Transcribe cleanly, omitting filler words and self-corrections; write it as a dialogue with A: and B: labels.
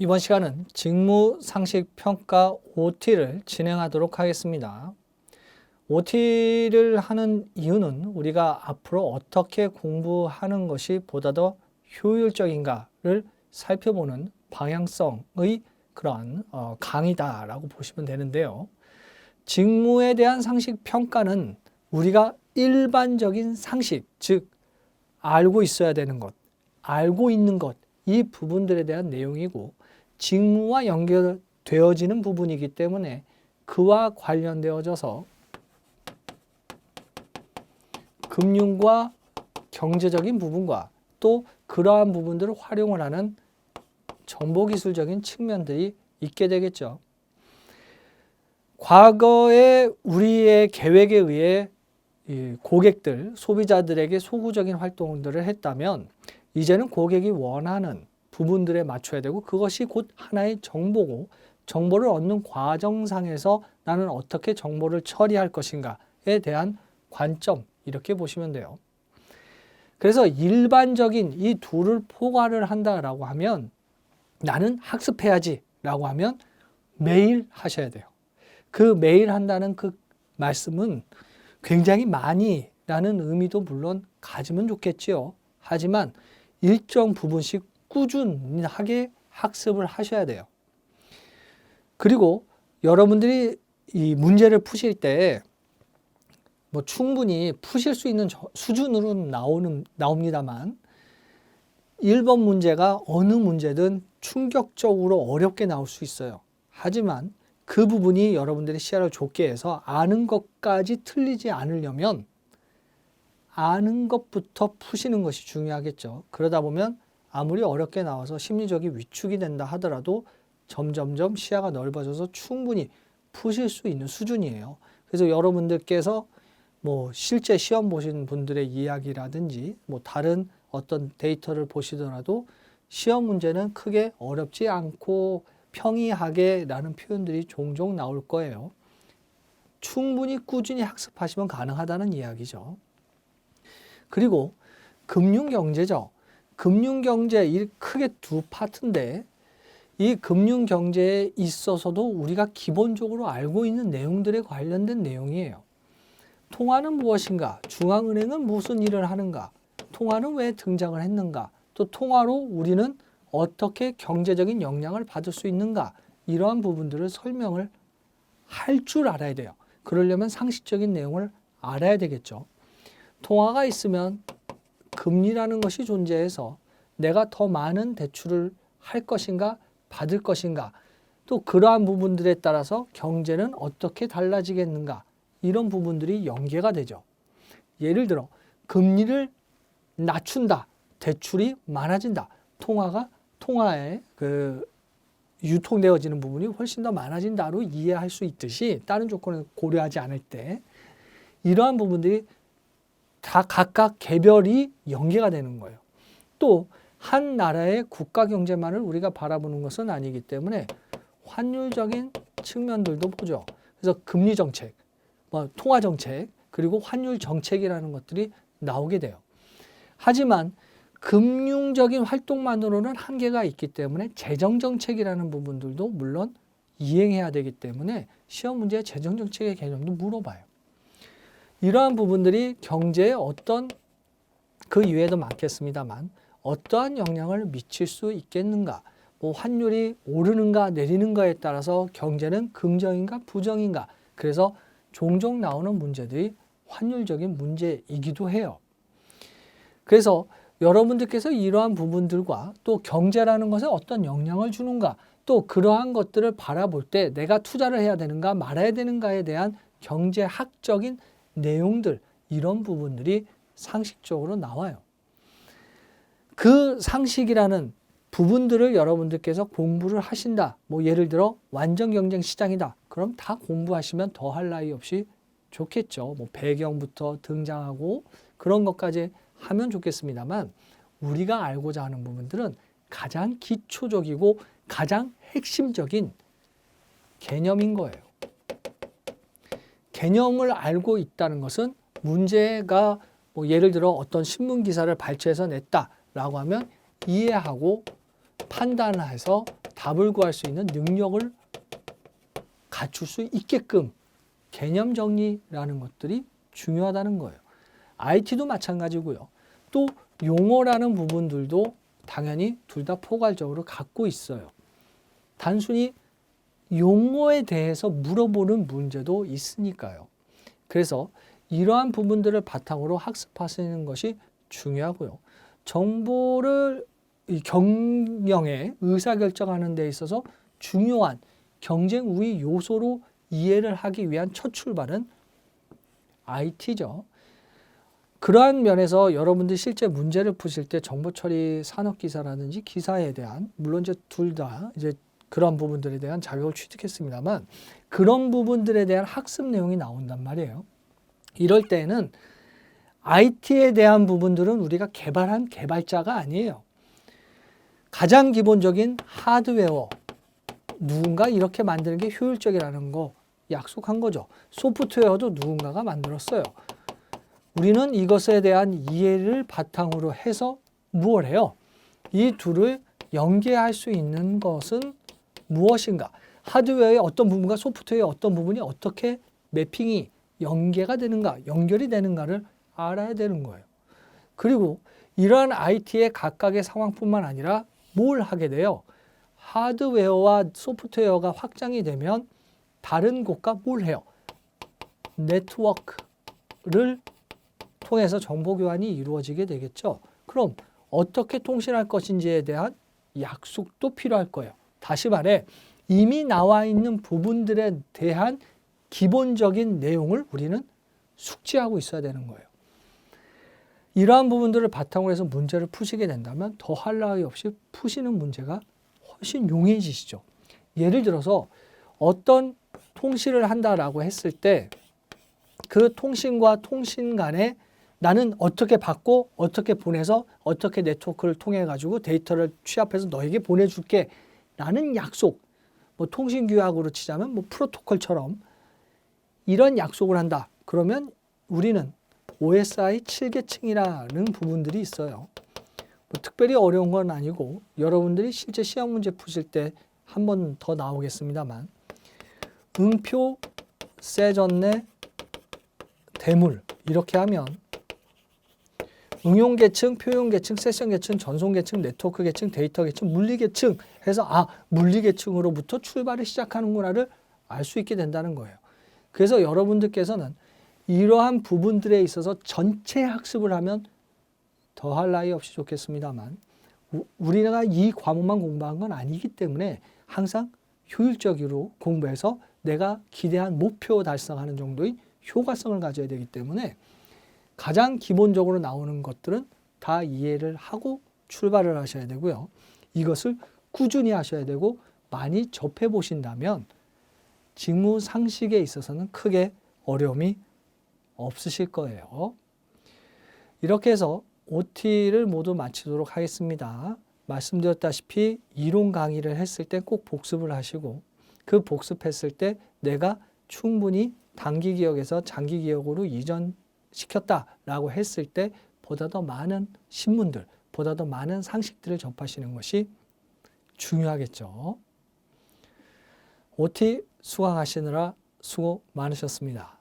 A: 이번 시간은 직무상식평가 OT를 진행하도록 하겠습니다. OT를 하는 이유는 우리가 앞으로 어떻게 공부하는 것이 보다 더 효율적인가를 살펴보는 방향성의 그러한 강의다라고 보시면 되는데요. 직무에 대한 상식평가는 우리가 일반적인 상식, 즉 알고 있어야 되는 것, 알고 있는 것, 이 부분들에 대한 내용이고 직무와 연결되어지는 부분이기 때문에 그와 관련되어져서 금융과 경제적인 부분과 또 그러한 부분들을 활용을 하는 정보기술적인 측면들이 있게 되겠죠. 과거에 우리의 계획에 의해 고객들, 소비자들에게 소구적인 활동들을 했다면 이제는 고객이 원하는 부분들에 맞춰야 되고 그것이 곧 하나의 정보고 정보를 얻는 과정상에서 나는 어떻게 정보를 처리할 것인가에 대한 관점 이렇게 보시면 돼요. 그래서 일반적인 이 둘을 포괄을 한다라고 하면 나는 학습해야지 라고 하면 매일 하셔야 돼요. 그 매일 한다는 그 말씀은 굉장히 많이 라는 의미도 물론 가지면 좋겠지요. 하지만 일정 부분씩 꾸준하게 학습을 하셔야 돼요. 그리고 여러분들이 이 문제를 푸실 때 뭐 충분히 푸실 수 있는 수준으로 나옵니다만 1번 문제가 어느 문제든 충격적으로 어렵게 나올 수 있어요. 하지만 그 부분이 여러분들의 시야를 좁게 해서 아는 것까지 틀리지 않으려면 아는 것부터 푸시는 것이 중요하겠죠. 그러다 보면 아무리 어렵게 나와서 심리적인 위축이 된다 하더라도 점점점 시야가 넓어져서 충분히 푸실 수 있는 수준이에요. 그래서 여러분들께서 뭐 실제 시험 보신 분들의 이야기라든지 뭐 다른 어떤 데이터를 보시더라도 시험 문제는 크게 어렵지 않고 평이하게 라는 표현들이 종종 나올 거예요. 충분히 꾸준히 학습하시면 가능하다는 이야기죠. 그리고 금융경제죠. 금융경제 이 크게 두 파트인데 이 금융경제에 있어서도 우리가 기본적으로 알고 있는 내용들에 관련된 내용이에요. 통화는 무엇인가? 중앙은행은 무슨 일을 하는가? 통화는 왜 등장을 했는가? 또 통화로 우리는 어떻게 경제적인 영향을 받을 수 있는가? 이러한 부분들을 설명을 할 줄 알아야 돼요. 그러려면 상식적인 내용을 알아야 되겠죠. 통화가 있으면 금리라는 것이 존재해서 내가 더 많은 대출을 할 것인가 받을 것인가 또 그러한 부분들에 따라서 경제는 어떻게 달라지겠는가 이런 부분들이 연계가 되죠. 예를 들어 금리를 낮춘다. 대출이 많아진다. 통화에 그 유통되어지는 부분이 훨씬 더 많아진다로 이해할 수 있듯이 다른 조건을 고려하지 않을 때 이러한 부분들이 다 각각 개별이 연계가 되는 거예요. 또 한 나라의 국가 경제만을 우리가 바라보는 것은 아니기 때문에 환율적인 측면들도 보죠. 그래서 금리 정책, 통화 정책, 그리고 환율 정책이라는 것들이 나오게 돼요. 하지만 금융적인 활동만으로는 한계가 있기 때문에 재정 정책이라는 부분들도 물론 이행해야 되기 때문에 시험 문제에 재정 정책의 개념도 물어봐요. 이러한 부분들이 경제에 어떤 그 이외에도 많겠습니다만 어떠한 영향을 미칠 수 있겠는가? 뭐 환율이 오르는가 내리는가에 따라서 경제는 긍정인가 부정인가? 그래서 종종 나오는 문제들이 환율적인 문제이기도 해요. 그래서 여러분들께서 이러한 부분들과 또 경제라는 것에 어떤 영향을 주는가? 또 그러한 것들을 바라볼 때 내가 투자를 해야 되는가 말아야 되는가에 대한 경제학적인 내용들 이런 부분들이 상식적으로 나와요. 그 상식이라는 부분들을 여러분들께서 공부를 하신다. 뭐 예를 들어 완전 경쟁 시장이다. 그럼 다 공부하시면 더할 나위 없이 좋겠죠. 뭐 배경부터 등장하고 그런 것까지 하면 좋겠습니다만 우리가 알고자 하는 부분들은 가장 기초적이고 가장 핵심적인 개념인 거예요. 개념을 알고 있다는 것은 문제가 뭐 예를 들어 어떤 신문 기사를 발췌해서 냈다라고 하면 이해하고 판단해서 답을 구할 수 있는 능력을 갖출 수 있게끔 개념 정리라는 것들이 중요하다는 거예요. IT도 마찬가지고요. 또 용어라는 부분들도 당연히 둘 다 포괄적으로 갖고 있어요. 단순히 용어에 대해서 물어보는 문제도 있으니까요. 그래서 이러한 부분들을 바탕으로 학습하시는 것이 중요하고요. 정보를 경영에 의사결정하는 데 있어서 중요한 경쟁 우위 요소로 이해를 하기 위한 첫 출발은 IT죠. 그러한 면에서 여러분들이 실제 문제를 푸실 때 정보처리 산업기사라든지 기사에 대한, 물론 이제 둘 다 이제 그런 부분들에 대한 자격을 취득했습니다만 그런 부분들에 대한 학습 내용이 나온단 말이에요. 이럴 때는 IT에 대한 부분들은 우리가 개발한 개발자가 아니에요. 가장 기본적인 하드웨어, 누군가 이렇게 만드는 게 효율적이라는 거 약속한 거죠. 소프트웨어도 누군가가 만들었어요. 우리는 이것에 대한 이해를 바탕으로 해서 무엇을 해요? 이 둘을 연계할 수 있는 것은 무엇인가? 하드웨어의 어떤 부분과 소프트웨어의 어떤 부분이 어떻게 매핑이 연계가 되는가, 연결이 되는가를 알아야 되는 거예요. 그리고 이러한 IT의 각각의 상황뿐만 아니라 뭘 하게 돼요? 하드웨어와 소프트웨어가 확장이 되면 다른 곳과 뭘 해요? 네트워크를 통해서 정보 교환이 이루어지게 되겠죠. 그럼 어떻게 통신할 것인지에 대한 약속도 필요할 거예요. 다시 말해 이미 나와 있는 부분들에 대한 기본적인 내용을 우리는 숙지하고 있어야 되는 거예요. 이러한 부분들을 바탕으로 해서 문제를 푸시게 된다면 더할 나위 없이 푸시는 문제가 훨씬 용이해지시죠. 예를 들어서 어떤 통신을 한다라고 했을 때 그 통신과 통신 간에 나는 어떻게 받고 어떻게 보내서 어떻게 네트워크를 통해 가지고 데이터를 취합해서 너에게 보내줄게 라는 약속, 뭐 통신규약으로 치자면 뭐 프로토콜처럼 이런 약속을 한다. 그러면 우리는 OSI 7계층이라는 부분들이 있어요. 뭐 특별히 어려운 건 아니고 여러분들이 실제 시험 문제 푸실 때 한 번 더 나오겠습니다만 음표, 세전내, 대물 이렇게 하면 응용계층, 표현계층, 세션계층, 전송계층, 네트워크계층, 데이터계층, 물리계층 해서 물리계층으로부터 출발을 시작하는구나를 알 수 있게 된다는 거예요. 그래서 여러분들께서는 이러한 부분들에 있어서 전체 학습을 하면 더할 나위 없이 좋겠습니다만 우리가 이 과목만 공부한 건 아니기 때문에 항상 효율적으로 공부해서 내가 기대한 목표 달성하는 정도의 효과성을 가져야 되기 때문에 가장 기본적으로 나오는 것들은 다 이해를 하고 출발을 하셔야 되고요. 이것을 꾸준히 하셔야 되고 많이 접해 보신다면 직무 상식에 있어서는 크게 어려움이 없으실 거예요. 이렇게 해서 OT를 모두 마치도록 하겠습니다. 말씀드렸다시피 이론 강의를 했을 때 꼭 복습을 하시고 그 복습했을 때 내가 충분히 단기 기억에서 장기 기억으로 이전시켰다라고 했을 때 보다 더 많은 신문들, 보다 더 많은 상식들을 접하시는 것이 중요하겠죠. OT 수강하시느라 수고 많으셨습니다.